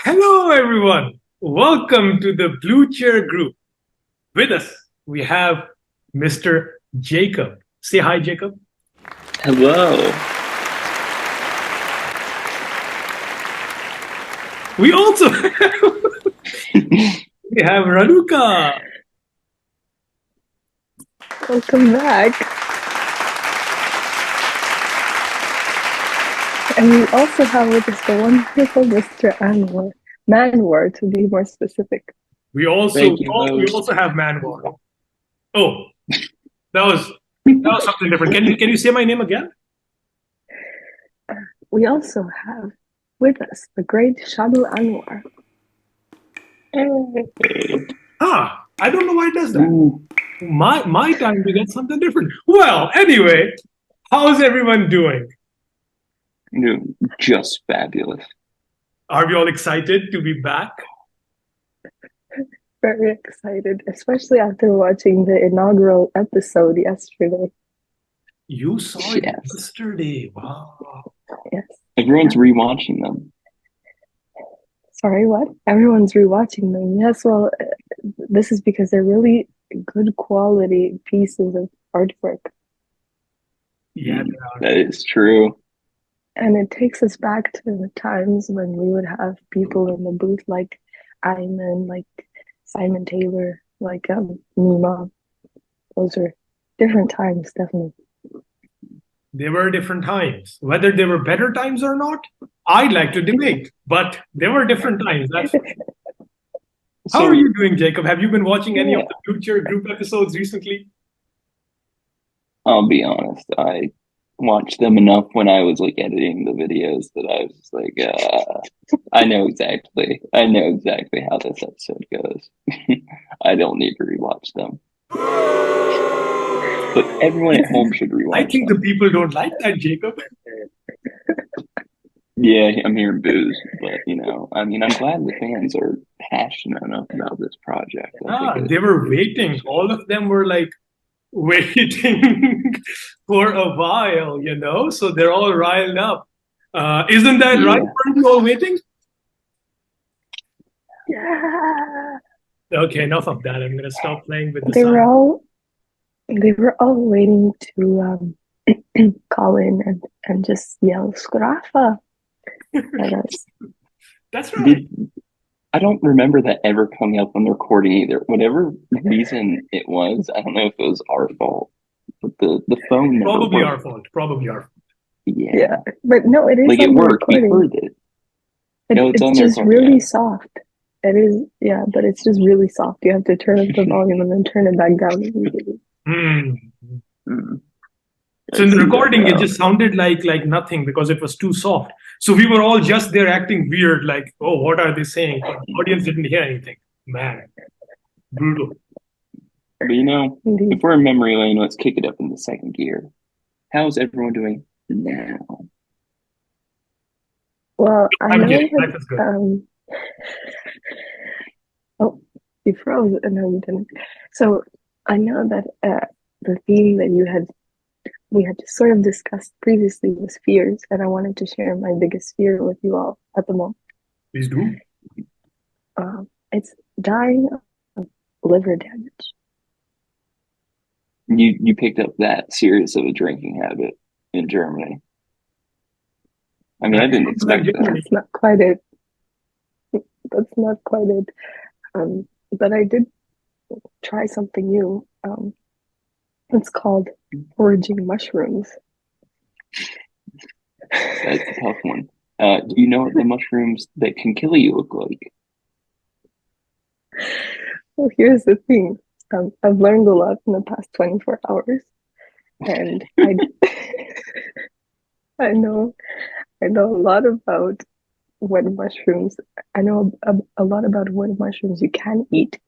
Hello, everyone. Welcome to the Blue Chair Group. With us, we have Mr. Jacob. Say hi, Jacob. Hello. We also we have Ranuka. Welcome back. And we also have with us the wonderful Mr. Anwar. Manwar, to be more specific. We also have Manwar. Oh, that was something different. Can you say my name again? We also have with us the great Shadu Anwar. I don't know why it does that. My time we get something different. Well, anyway, how's everyone doing? Just fabulous. Are we all excited to be back? Very excited, especially after watching the inaugural episode yesterday. You saw it yesterday. Wow. Yes. Everyone's rewatching them. Sorry, what? Everyone's rewatching them. Yes, well, this is because they're really good quality pieces of artwork. Yeah, that is true. And it takes us back to the times when we would have people in the booth like Ayman, like Simon Taylor, like Nima. Those are different times, definitely. They were different times. Whether they were better times or not, I'd like to debate. But they were different times. How are you doing, Jacob? Have you been watching any of the Blue Chair Group episodes recently? I'll be honest. I watched them enough when I was like editing the videos that I was like, I know exactly how this episode goes. I don't need to rewatch them. But everyone at home should rewatch I think them. the people don't like that, Jacob. Yeah, I'm hearing boos, but I'm glad the fans are passionate enough about this project. They were waiting. All of them were like waiting for a while, so they're all riled up. Isn't that right? Weren't you all waiting? Yeah. Okay, enough of that. I'm gonna stop playing with the They were all waiting to call in and just yell "Scrafa" at us. That's right. I don't remember that ever coming up on the recording either. Whatever reason it was, I don't know if it was our fault, but the phone never Probably worked. our fault. Probably our fault. Yeah, but no, it is like on it worked. Recording. We heard it. It's just really soft. It is, yeah, but it's just really soft. You have to turn up the volume and then turn it back down immediately. So in the recording, it just sounded like nothing because it was too soft. So we were all just there acting weird, like, oh, what are they saying? But the audience didn't hear anything. Man, brutal. But if we're in memory lane, let's kick it up in the second gear. How's everyone doing now? Well, I know life is good. Oh, you froze. No, you didn't. So I know that the theme that we had sort of discussed previously was fears, and I wanted to share my biggest fear with you all at the moment. Please do. It's dying of liver damage. You picked up that serious of a drinking habit in Germany. I mean, I didn't expect that. That's not quite it. But I did try something new. It's called foraging mushrooms. That's a tough one. Do you know what the mushrooms that can kill you look like? Well, here's the thing. I've learned a lot in the past 24 hours, and I know a lot about what mushrooms. I know a lot about what mushrooms you can eat,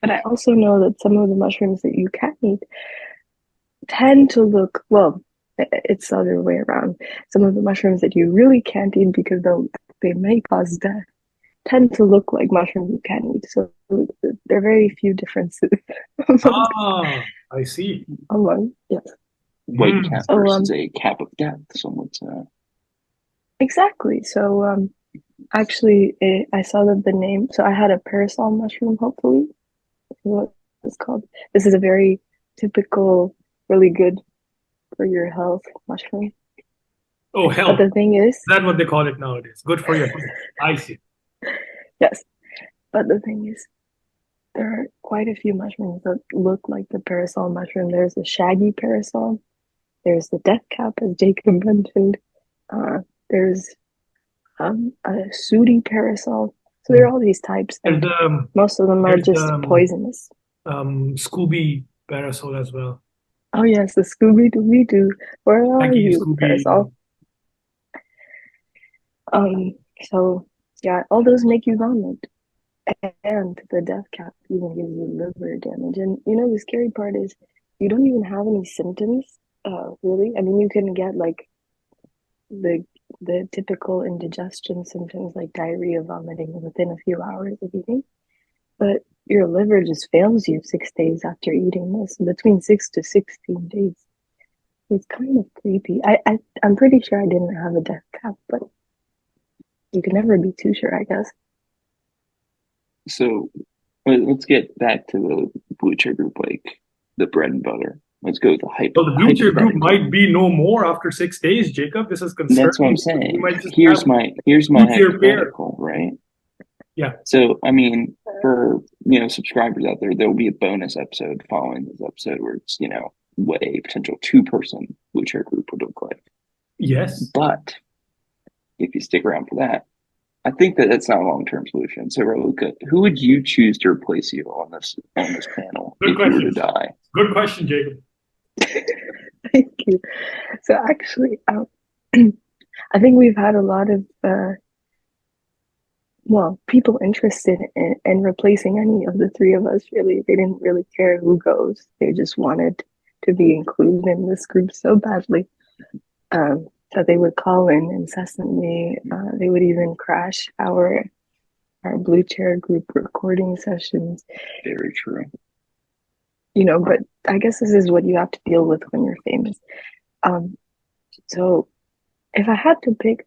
but I also know that some of the mushrooms that you can eat tend to look, well, it's the other way around. Some of the mushrooms that you really can't eat because they may cause death tend to look like mushrooms you can eat. So there are very few differences. I see. Yes. White cap versus a cap of death, some would say. Exactly. So Actually, I saw that the name. So I had a parasol mushroom. Hopefully, is what it's called. This is a very typical, really good for your health mushroom. Oh, But health. the thing is, That's what they call it nowadays. Good for your health. I see. yes. But the thing is, there are quite a few mushrooms that look like the parasol mushroom. There's the shaggy parasol. There's the death cap, as Jacob mentioned. There's a sooty parasol. So there are all these types, There's and most of them are just poisonous. Scooby parasol as well. Oh yes, the Scooby Dooby Doo. Where are Thank you, you, Scooby. parasol? So yeah, all those make you vomit. And the death cap even gives you liver damage. And you know, the scary part is you don't even have any symptoms, really. I mean, you can get like the typical indigestion symptoms like diarrhea, vomiting within a few hours of eating, but your liver just fails you 6 days after eating this, between 6 to 16 days. It's kind of creepy. I'm pretty sure I didn't have a death cap, but you can never be too sure, I guess. So let's get back to the Blue Cheer Group, like the bread and butter. Let's go with the Well, the Blue Cheer Group hypothetical. might be no more after 6 days, Jacob. This is concerning. That's what I'm We saying. might just Here's have my Blue Cheer pair. hypothetical, right? Yeah. So I mean, for subscribers out there, there will be a bonus episode following this episode where it's what a potential 2-person Blue Cheer Group would look like. Yes. But if you stick around for that, I think that that's not a long-term solution. So, Raluca, who would you choose to replace you on this panel Good if question. you were to die? Good question, Jacob. Thank you. So actually, I think we've had a lot of people interested in replacing any of the three of us. Really, they didn't really care who goes. They just wanted to be included in this group so badly. That they would call in incessantly. They would even crash our Blue Chair Group recording sessions. Very true. But I guess this is what you have to deal with when you're famous. So if I had to pick,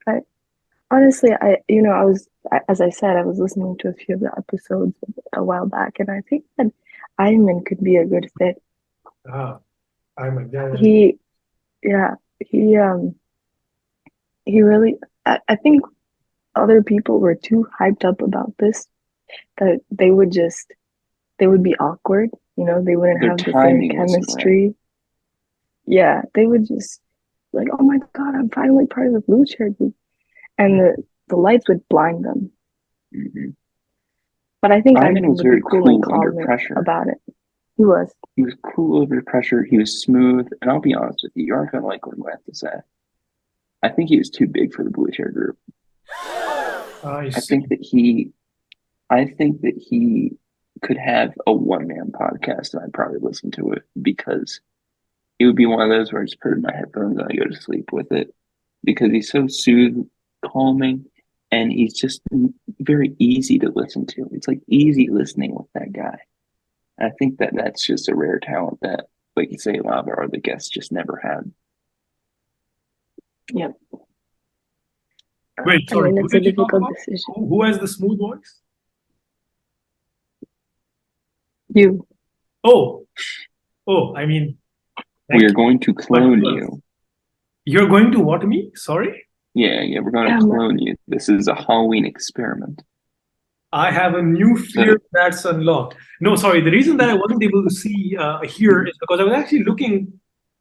honestly, I was, as I said, I was listening to a few of the episodes a while back, and I think that Ayman could be a good fit. Ayman, He really, I think other people were too hyped up about this that they would be awkward. They wouldn't Their have the same timing wasn't chemistry. right. Yeah, they would just like, oh my God, I'm finally part of the Blue Chair Group. And the lights would blind them. Mm-hmm. But I think Ayman was very cool under pressure about it. He was cool under pressure. He was smooth. And I'll be honest with you, you aren't going to like what I'm going to have to say. I think he was too big for the Blue Chair Group. I think that he could have a one-man podcast, and I'd probably listen to it because it would be one of those where I just put in my headphones and I go to sleep with it because he's so soothing, calming, and he's just very easy to listen to. It's like easy listening with that guy. And I think that that's just a rare talent that, like you say, a lot of our other guests just never had. Yep. Wait, sorry. It's a difficult decision. Who has the smooth voice? You. Oh, I mean, we are going to clone you. You're going to what me? Sorry? Yeah, we're going to clone you. This is a Halloween experiment. I have a new fear that's unlocked. No, sorry. The reason that I wasn't able to see here is because I was actually looking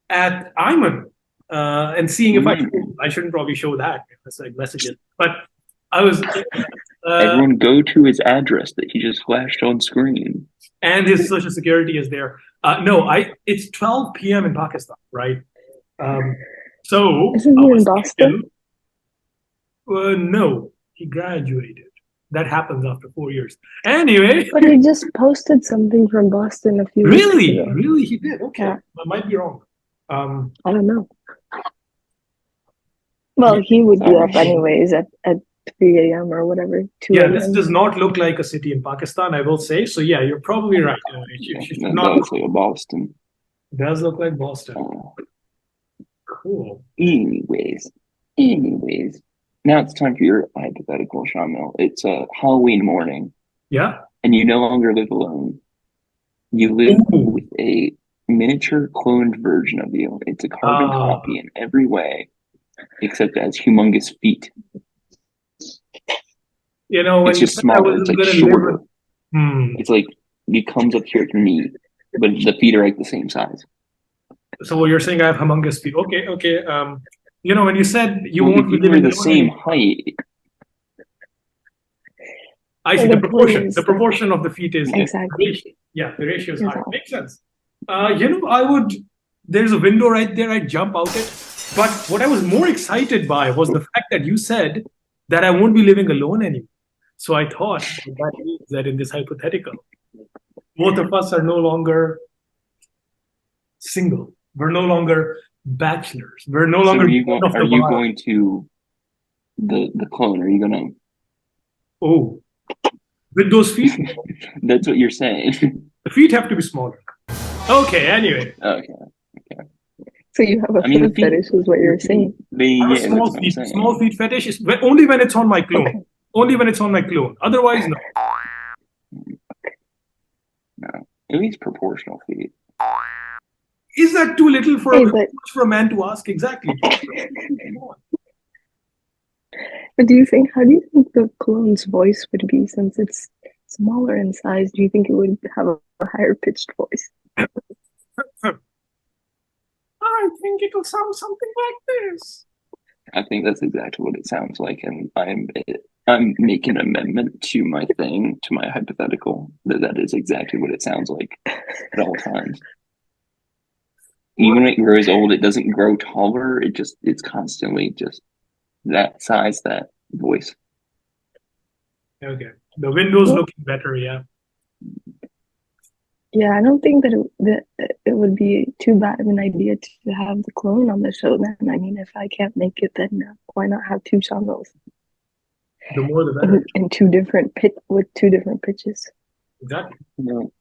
at Ayman and seeing if I shouldn't probably show that. It's like messages. But I was... everyone go to his address that he just flashed on screen. And his social security is there. No, it's 12 p.m. in Pakistan, right? So isn't he in Boston? No, he graduated. That happens after 4 years. Anyway. But he just posted something from Boston a few weeks ago. Really? He did? Okay. Yeah. I might be wrong. I don't know. Well, he would be up anyways at 3 a.m. or whatever. 2 a.m. This does not look like a city in Pakistan, I will say. So yeah, you're probably right. That looks like Boston. It does look like Boston. Cool. Anyways. Now it's time for your hypothetical, Shamil. It's a Halloween morning, Yeah. and you no longer live alone. You live Ooh. with a miniature cloned version of you. It's a carbon copy in every way, except it has humongous feet. You know, when It's you just said I smaller. It's wasn't like gonna live shorter. with, It's like it comes up here at your knee, but the feet are like the same size. so you're saying I have humongous feet. Okay, okay. You know, when you said you Well, if won't be you were living the alone same anymore, height, I see And the the point proportion. is The that proportion of the feet is exactly ratio. Yeah, the ratio is is high. all. Makes sense. You know, I would. There's a window right there. I'd jump out it. But what I was more excited by was the fact that you said that I won't be living alone anymore. So I thought that means that in this hypothetical, both of us are no longer single. We're no longer bachelors. We're no so longer are you born going? of Are the you bar. going to the clone? Are you gonna? Oh, with those feet, That's what you're saying. the feet have to be smaller. Okay, anyway, Okay. So you have a I mean, the foot feet. fetish, is what you're saying. I have a Yeah, that's what I'm small saying. feet fetish is only when it's on my clone. Okay. Only when it's on my clone. Otherwise, no. No, at least proportional feet. Is that too little for Hey, but a man to ask? Exactly. do you think, how do you think the clone's voice would be since it's smaller in size? Do you think it would have a higher pitched voice? I think it'll sound something like this. I think that's exactly what it sounds like, and I'm making an amendment to my thing, to my hypothetical, that is exactly what it sounds like at all times. Even when it grows old, it doesn't grow taller. It's constantly just that size, that voice. Okay. The window's Well, looking better, yeah. yeah, I don't think that it would be too bad of an idea to have the clone on the show then. I mean, if I can't make it, then why not have two channels The more the better. in two different with two different pitches? Exactly. You know,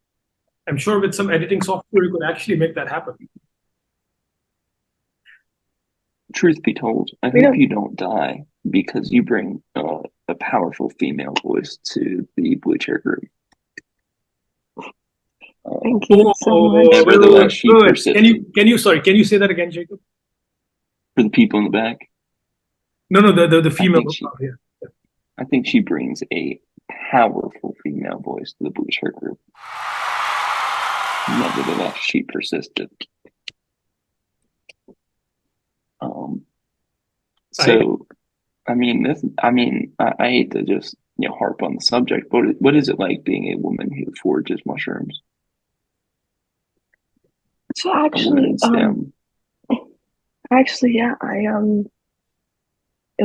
I'm sure with some editing software you could actually make that happen. truth be told, I We hope don't. you don't die because you bring a powerful female voice to the Blue Chair group. Thank you so much. Nevertheless, she Wait. persisted. Can you say that again, Jacob? For the people in the back, No, the female. I think she brings a powerful female voice to the Blue Chair group. Nevertheless, she persisted. So, I hate to just harp on the subject, but what is it like being a woman who forages mushrooms? So A woman in STEM. actually, yeah, it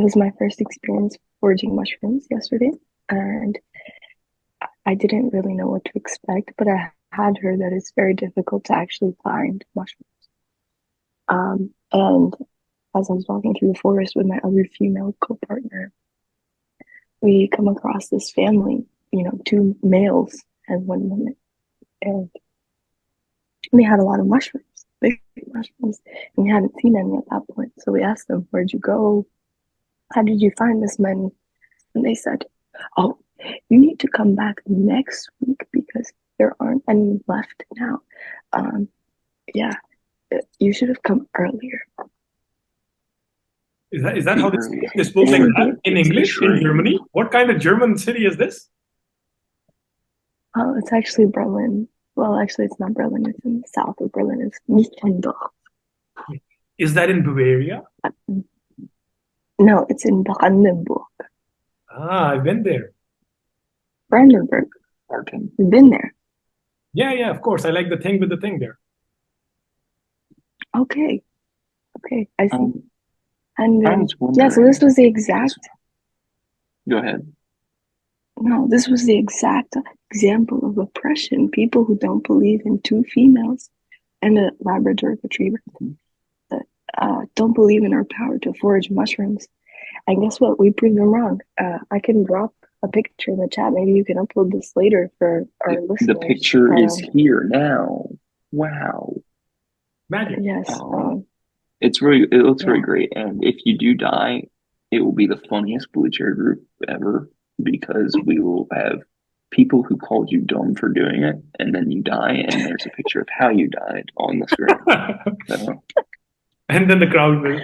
was my first experience foraging mushrooms yesterday, and I didn't really know what to expect, but I had heard that it's very difficult to actually find mushrooms. And as I was walking through the forest with my other female co-partner, we come across this family, two males and one woman, and they had a lot of mushrooms, big mushrooms, and we hadn't seen any at that point. So we asked them, "Where'd you go? How did you find this money?" And they said, "Oh, you need to come back next week because there aren't any left now. Yeah, you should have come earlier." Is that how they spoke like that in English in Germany? What kind of German city is this? Oh, it's actually Berlin. Well, actually, it's not Berlin. It's in the south of Berlin. It's Mittendorf. Is that in Bavaria? No, it's in Brandenburg. Ah, I've been there. Brandenburg. You've been there. Yeah, of course. I like the thing with the thing there. Okay, I see. I was yeah, so this was the exact. Go ahead. No, this was the exact example of oppression. People who don't believe in two females and a Labrador retriever that don't believe in our power to forage mushrooms. And guess what? We proved them wrong. I can drop a picture in the chat. Maybe you can upload this later for our listeners. The picture is here now. Wow. Magic. Yes. It looks really great. And if you do die, it will be the funniest blue chair group ever because we will have people who called you dumb for doing it, and then you die, and there's a picture of how you died on the screen. So, And then the crowd will,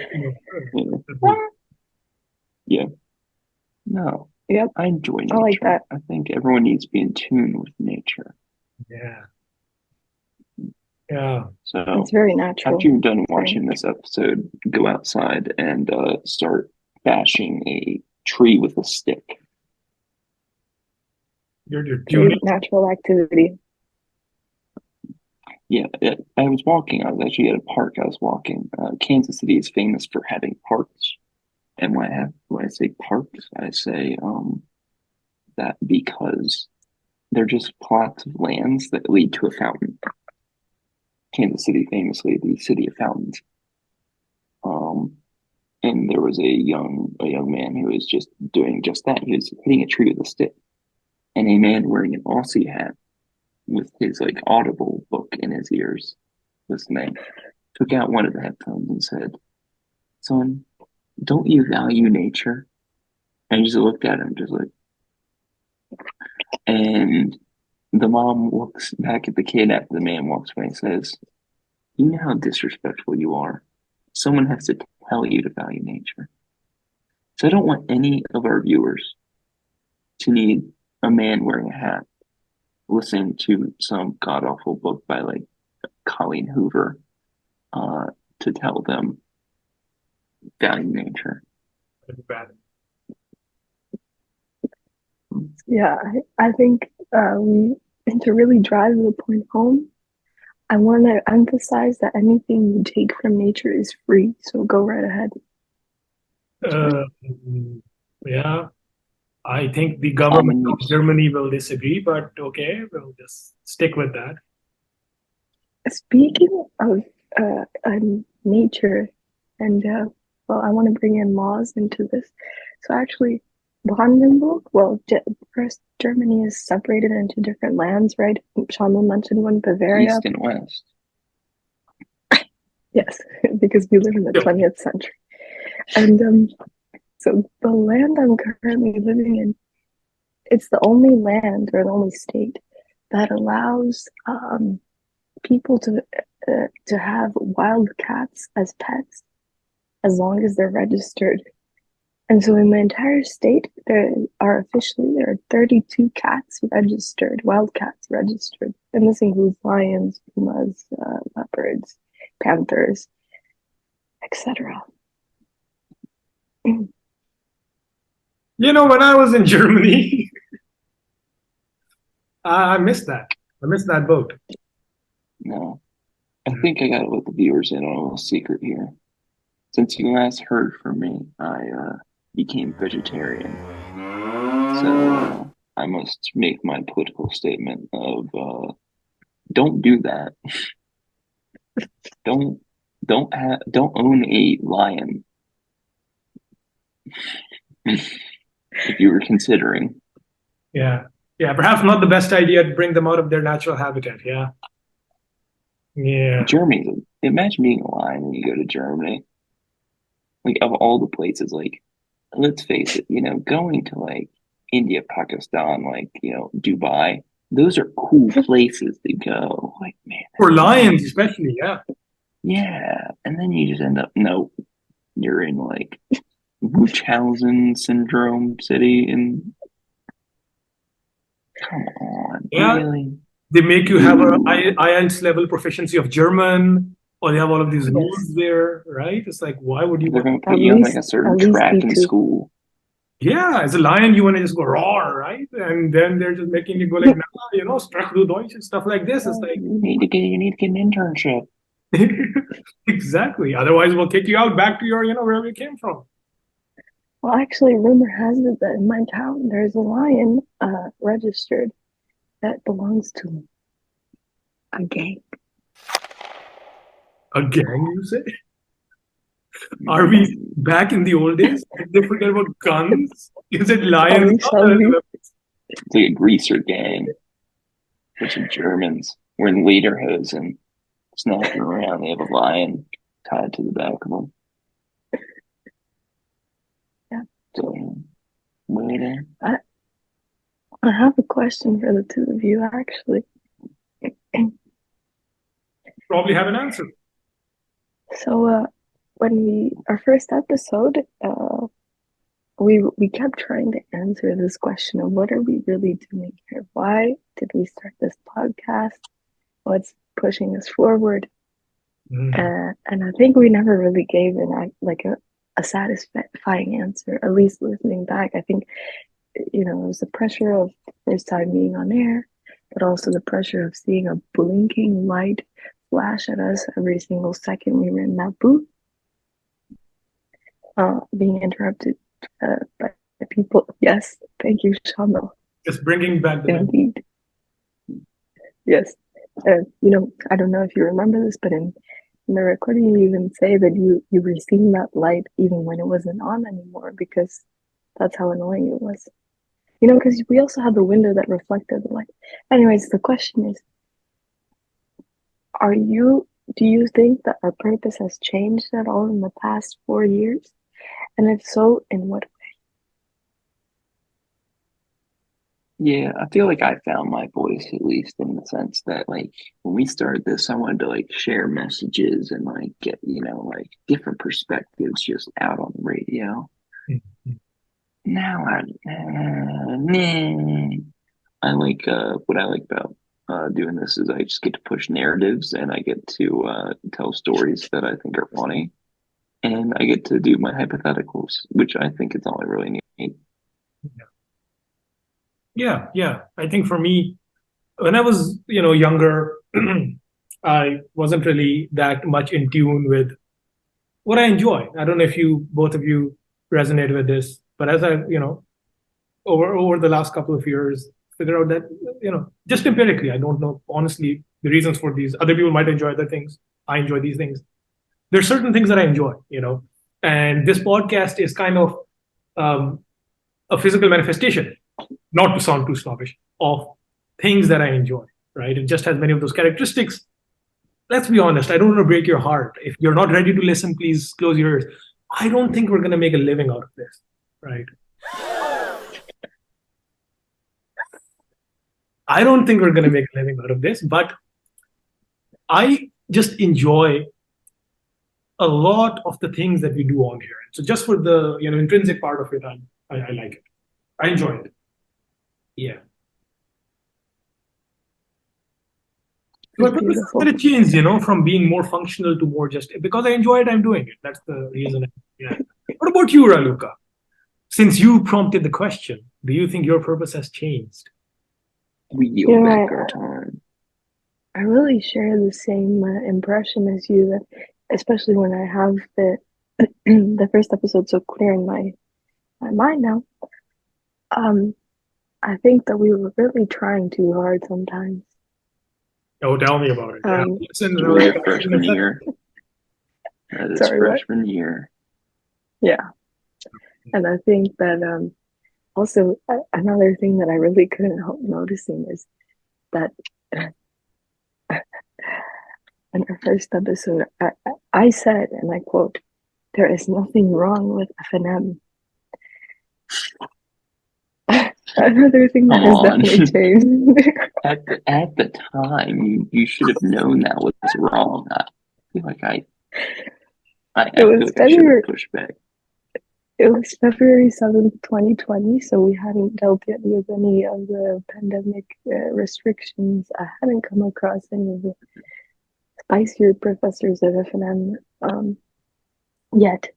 yeah. Yeah. No. Yep. I enjoy nature. I like that. I think everyone needs to be in tune with nature. yeah. Yeah. So It's very natural. after you're done watching this episode, go outside and start bashing a tree with a stick. You're Very tuning. natural activity. Yeah, I was walking. I was actually at a park. I was walking. Kansas City is famous for having parks. And when I say parks, I say that because they're just plots of lands that lead to a fountain. Kansas City famously the city of fountains. And there was a young man who was just doing just that. He was hitting a tree with a stick, and a man wearing an Aussie hat with his like Audible book in his ears, listening, took out one of the headphones and said, "Son, don't you value nature?" And I just looked at him, just like, and the mom looks back at the kid after the man walks away and says, "You know how disrespectful you are. Someone has to tell you to value nature." So I don't want any of our viewers to need a man wearing a hat listening to some god awful book by like Colleen Hoover to tell them value nature. Bad. Yeah, I think and to really drive the point home, I want to emphasize that anything you take from nature is free. So go right ahead. Yeah. I think the government of Germany will disagree, but okay, we'll just stick with that. Speaking of nature, and well, I want to bring in laws into this. So actually, Brandenburg, well, first Germany is separated into different lands, right? Shaman mentioned one, Bavaria. East and West. Yes, because we live in the 20th century. And so the land I'm currently living in, it's the only land or the only state that allows people to have wild cats as pets as long as they're registered. And so in the entire state, there are 32 cats registered, wild cats registered. And this includes lions, pumas, leopards, panthers, etc. When I was in Germany, I missed that. I missed that boat. No. I think I gotta let the viewers in on a little secret here. Since you last heard from me, I became vegetarian. So I must make my political statement of don't do that. Don't own a lion. If you were considering. Yeah. Yeah, perhaps not the best idea to bring them out of their natural habitat. Yeah. Yeah. Germany, imagine being a lion when you go to Germany. Like, of all the places, like, let's face it, going to like India, Pakistan, like, Dubai, those are cool places to go. Like, man. For lions, especially, yeah. Yeah. And then you just end up, no, you're in like Munchausen syndrome city and come on. Yeah. Really? They make you have an IELTS level proficiency of German, or they have all of these rules there, right? It's like, why would you? They're going to put you on like a certain track in school. Yeah, as a lion, you want to just go roar, right? And then they're just making you go like, nah, sprach du Deutsch and stuff like this. It's like you need to get an internship. Exactly. Otherwise, we'll kick you out back to your, wherever you came from. Well, actually, rumor has it that in my town there's a lion registered that belongs to a gang. A gang, you say? Are we back in the old days? Did they forget about guns? Is it lions? It's like a greaser gang. Bunch of Germans wearing lederhosen, snapping around. They have a lion tied to the back of them. Yeah. So, well, I have a question for the two of you, actually. Probably have an answer. So, when our first episode, we kept trying to answer this question of what are we really doing here? Why did we start this podcast? What's pushing us forward? And I think we never really gave a satisfying answer. At least listening back, I think it was the pressure of the first time being on air, but also the pressure of seeing a blinking light flash at us every single second we were in that booth, being interrupted by people. Yes, thank you, Shamil. Just bringing back the Indeed. Yes. I don't know if you remember this, but in the recording, you even say that you were seeing that light even when it wasn't on anymore because that's how annoying it was. Because we also had the window that reflected the light. Anyways, the question is, do you think that our purpose has changed at all in the past 4 years? And if so, in what way? yeah, I feel like I found my voice at least in the sense that like when we started this, I wanted to like share messages and like get, like different perspectives just out on the radio. Now I like what I like about doing this is I just get to push narratives and I get to tell stories that I think are funny and I get to do my hypotheticals, which I think is all I really need. Yeah. I think for me, when I was, younger, I wasn't really that much in tune with what I enjoy. I don't know if both of you resonate with this, but as I, over the last couple of years, figure out that, just empirically, I don't know honestly the reasons for these. Other people might enjoy other things. I enjoy these things. There's certain things that I enjoy, and this podcast is kind of a physical manifestation, not to sound too snobbish, of things that I enjoy, right? It just has many of those characteristics. Let's be honest, I don't want to break your heart. If you're not ready to listen, please close your ears. I don't think we're going to make a living out of this, right? I don't think we're going to make a living out of this, but I just enjoy a lot of the things that we do on here. So just for the intrinsic part of it, I like it. I enjoy it. Yeah. My purpose is going to change, from being more functional to more just because I enjoy it, I'm doing it. That's the reason. Yeah. What about you, Raluca? Since you prompted the question, do you think your purpose has changed? We yield back our time. I really share the same impression as you, that especially when I have the first episode so clear in my mind now. I think that we were really trying too hard sometimes. Oh, tell me about it. Yeah. Listen, really freshman year. That is freshman year. Yeah. And I think that also another thing that I really couldn't help noticing is that in our first episode, I said, and I quote, "There is nothing wrong with FNM." Another thing that has definitely changed. At the time, you should have known that was wrong. I feel like I should have pushed back. It was February 7th, 2020, so we hadn't dealt yet with any of the pandemic restrictions. I hadn't come across any of the spicier professors at FNM yet.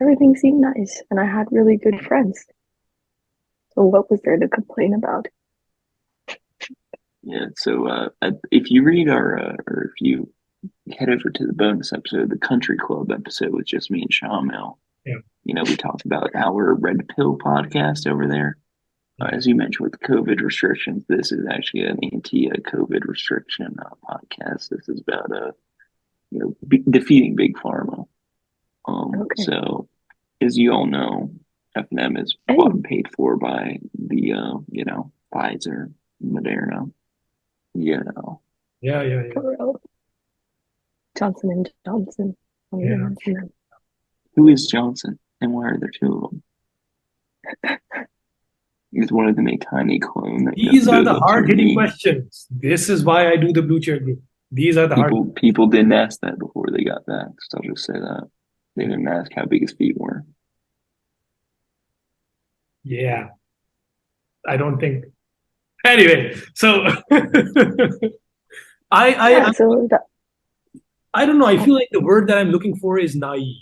Everything seemed nice, and I had really good friends. So what was there to complain about? Yeah, so if you read or if you head over to the bonus episode, the Country Club episode with just me and Shamil. Yeah. We talked about our Red Pill podcast over there. As you mentioned with COVID restrictions, this is actually an anti-COVID restriction podcast. This is about defeating big pharma. So, as you all know, FNM is bought and paid for by the Pfizer, Moderna. Yeah. Johnson and Johnson. Yeah. Who is Johnson, and why are there two of them? Is one of them a tiny clone that These are goes the up to your hard-hitting knee? questions. This is why I do the Blue Chair group. These are the hard. People didn't ask that before they got vaxxed. I'll just say that. They didn't ask how big his feet were. Yeah, I don't think. Anyway, so Yeah, I so that, I don't know. I feel like the word that I'm looking for is naive.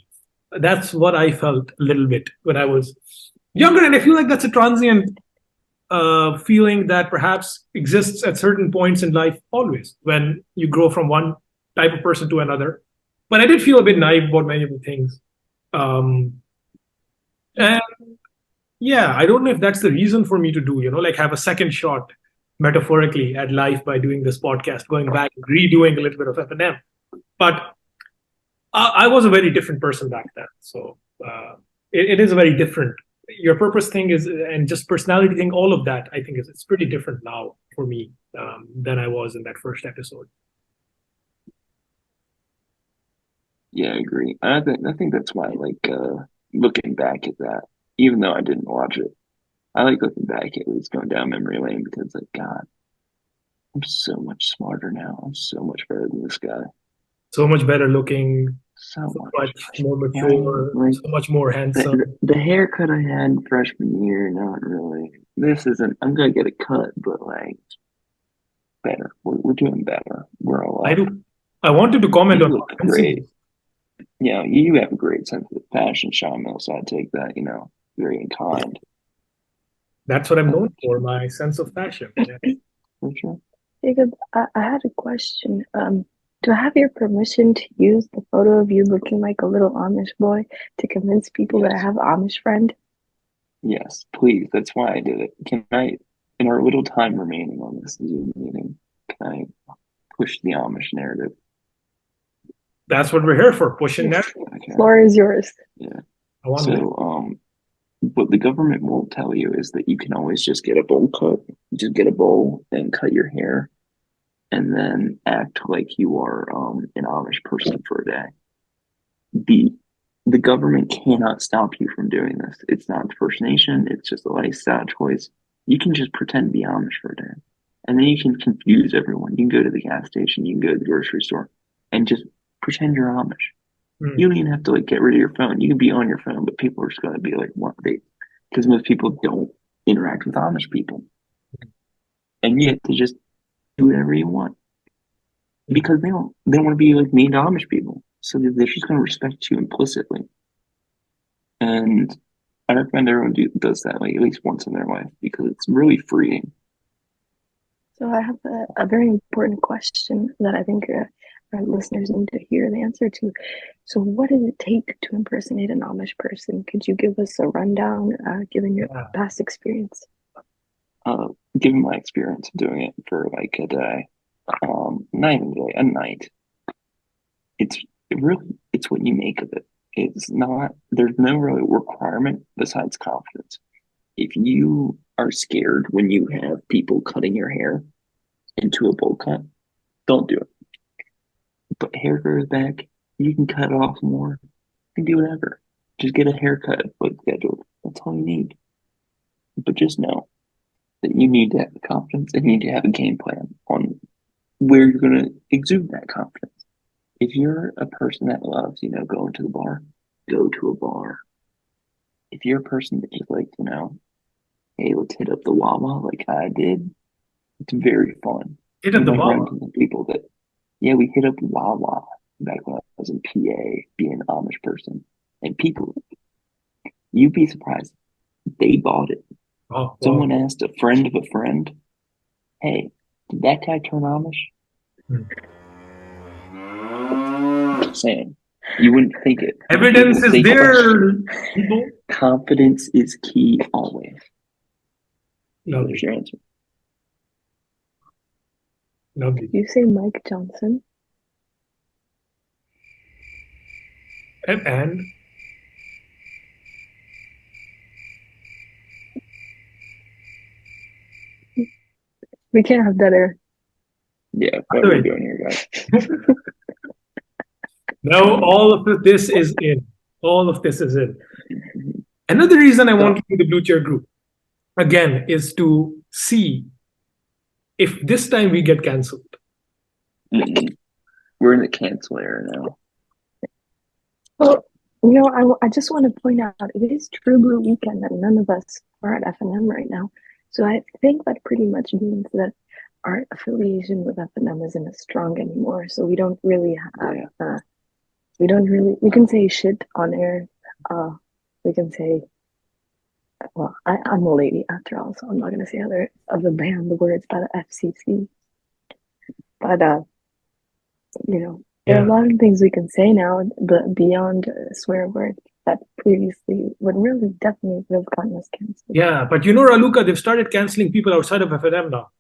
That's what I felt a little bit when I was younger, and I feel like that's a transient feeling that perhaps exists at certain points in life always when you grow from one type of person to another. But I did feel a bit naive about many of the things. And yeah, I don't know if that's the reason for me to do, like have a second shot metaphorically at life by doing this podcast, going back and redoing a little bit of F&M. But I was a very different person back then. So it is a very different. Your purpose thing is, and just personality thing, all of that, I think it's pretty different now for me than I was in that first episode. Yeah, I agree. I think that's why I like looking back at that, even though I didn't watch it. I like looking back at least going down memory lane because like God, I'm so much smarter now. I'm so much better than this guy. So much better looking, So so much. much more Yeah, mature, like so much more handsome. the haircut I had freshman year, not really. This isn't. I'm gonna get a cut, but like better. We're doing better. We're a I lot. do. I wanted to comment You on look great. You have a great sense of fashion, Sean Mill, so I take that, very in kind. That's what I'm known for, my sense of fashion. Yeah. For sure. Jacob, I had a question. Do I have your permission to use the photo of you looking like a little Amish boy to convince people that I Yes. have an Amish friend? Yes, please. That's why I did it. Can I, in our little time remaining on this Zoom meeting, can I push the Amish narrative? That's what we're here for, pushing that. Okay. Floor is yours. Yeah. I want to. So, what the government won't tell you is that you can always just get a bowl cut. You just get a bowl and cut your hair, and then act like you are an Amish person for a day. The government cannot stop you from doing this. It's not impersonation. It's just a lifestyle choice. You can just pretend to be Amish for a day, and then you can confuse everyone. You can go to the gas station. You can go to the grocery store, and just pretend you're Amish. You don't even have to like get rid of your phone. You can be on your phone, but people are just going to be like, "What?" Because most people don't interact with Amish people, and yet they just do whatever you want because they don't want to be like mean to Amish people. So they're just going to respect you implicitly. And I recommend everyone does that like at least once in their life because it's really freeing. So I have a very important question that I think our listeners need to hear the answer to. So what does it take to impersonate an Amish person? Could you give us a rundown, given your past experience? Given my experience of doing it for like a day, not even a day, a night, it's what you make of it. It's not, there's no real requirement besides confidence. If you are scared when you have people cutting your hair into a bowl cut, don't do it. But hair grows back, you can cut it off more. You can do whatever. Just get a haircut, but scheduled. That's all you need. But just know that you need to have the confidence and you need to have a game plan on where you're going to exude that confidence. If you're a person that loves, going to the bar, go to a bar. If you're a person that just like, hey, let's hit up the Wawa like I did, it's very fun. Hit up the Wawa. Run into people that, we hit up Wawa back when I was in PA, being an Amish person. And people, you'd be surprised, they bought it. Oh, Someone asked a friend of a friend, hey, did that guy turn Amish? Just saying. You wouldn't think it. Evidence is there, people. Confidence is key always. No, there's your answer. No. Did you say Mike Johnson? And we can't have dead air. Yeah, what are we doing here, guys? No, all of this is in. All of this is it. Another reason I want to do the Blue Chair group, again, is to see if this time we get cancelled. We're in the cancel era now. Well, I just want to point out it is True Blue weekend and none of us are at FNM right now. So I think that pretty much means that our affiliation with FNM isn't as strong anymore. So we don't really have, we can say shit on air. We can say, well, I'm a lady after all, so I'm not going to say other ban the words by the FCC. But, there are a lot of things we can say now, but beyond swear words that previously definitely would have gotten us canceled. Yeah, but Raluca, they've started canceling people outside of FNM now.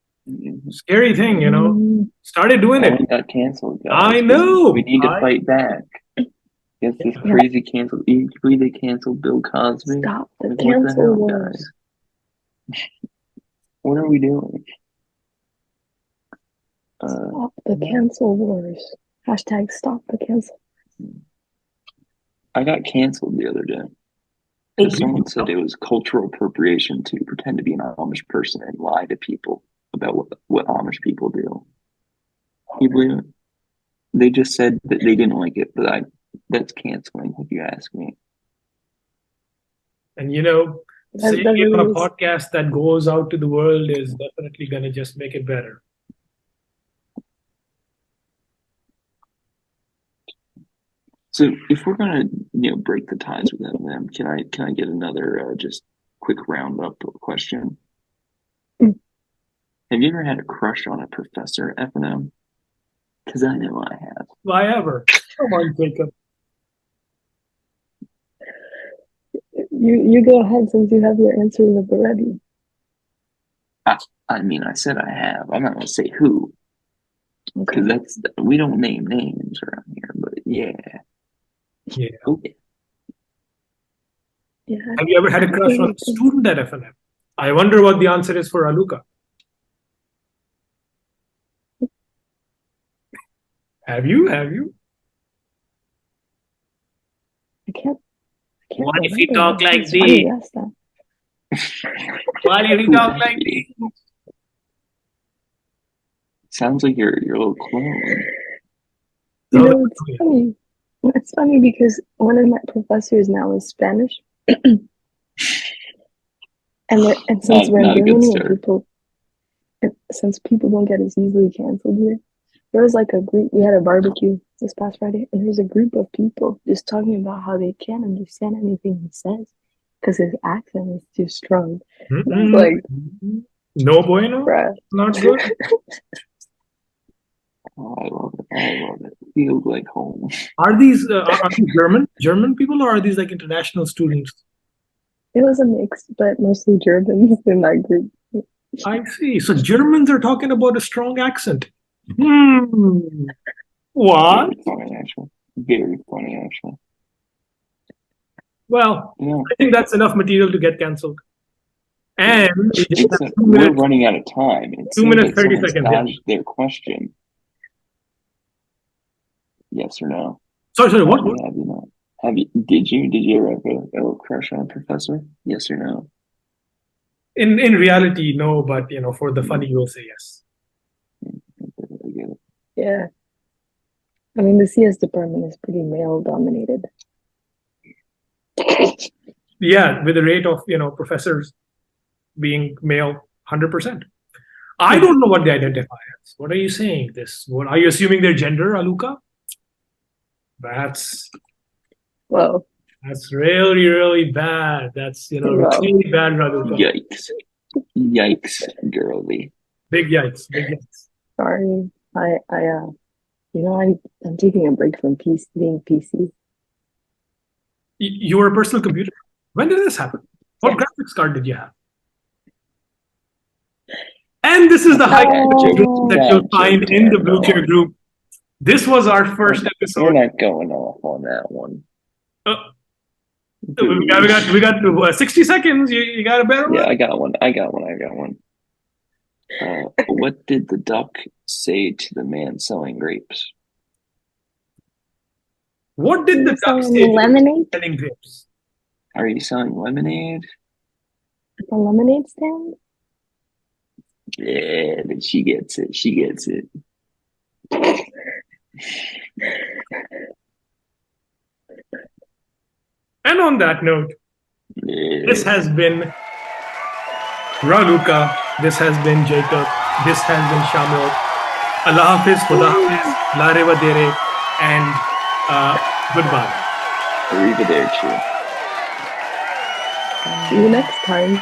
Scary thing, started doing it. We got canceled, guys. I know. We need to fight back. Yes, this crazy cancel. They canceled Bill Cosby. Stop the cancel wars. Guys? What are we doing? Stop the cancel wars. Hashtag stop the cancel. I got canceled the other day. Someone said it was cultural appropriation to pretend to be an Amish person and lie to people about what Amish people do. Can you believe it? They just said that they didn't like it, but that's canceling, if you ask me. And saying it on a podcast that goes out to the world is definitely going to just make it better. So if we're gonna, break the ties with them, can I get another just quick roundup question? Have you ever had a crush on a professor at FNM? Because I know I have. Why ever? Come on, Jacob. You go ahead since you have your answer already. I said I have. I'm not gonna say who. Because we don't name names around here, but yeah. Yeah. Okay. Yeah. Have you ever had a crush on a student at FNM? I wonder what the answer is for Raluca. Have you? I can't. What if you talk like this? What if you talk like this? Sounds like you're a little clone. It's funny. It's funny because one of my professors now is Spanish, and since we're in Germany, since people don't get as easily canceled here, there was like a group. We had a barbecue this past Friday, and there's a group of people just talking about how they can't understand anything he says because his accent is too strong. It's like, no bueno, bruh. Not good. Oh, I love it. Feels like home. Are these German people, or are these like international students? It was a mix, but mostly Germans in that group. I see. So Germans are talking about a strong accent. What? Very funny, actually. Well, I think that's enough material to get cancelled. And we're running out of time. 2 minutes, 30 seconds. Dodged their question. Yes or no? Sorry, what? Did you ever have a crush on a professor? Yes or no? In reality, no, but for the funny, you'll say yes. Yeah. I mean, the CS department is pretty male dominated. Yeah, with the rate of professors being male, 100%. I don't know what they identify as. What are you saying? What are you assuming their gender, Raluca? That's really, really bad. That's really bad, Raluca. Yikes, girly. Big yikes. Sorry, I'm taking a break from being PC. You were a personal computer. When did this happen? What graphics card did you have? And this is the high that you'll find in the Blue Chair group. This was our first episode. We're not going off on that one. We got 60 seconds. You got a better one? Yeah, I got one. What did the duck say to the man selling grapes? What did the duck say to you lemonade selling grapes? Are you selling lemonade? at the lemonade stand? Yeah, but she gets it. She gets it. And on that note, this Yeah. has been Raluka. This has been Jacob. This has been Shamil. Allah Hafiz, Khuda Hafiz, La Reva and goodbye. Arrivederci. See you next time.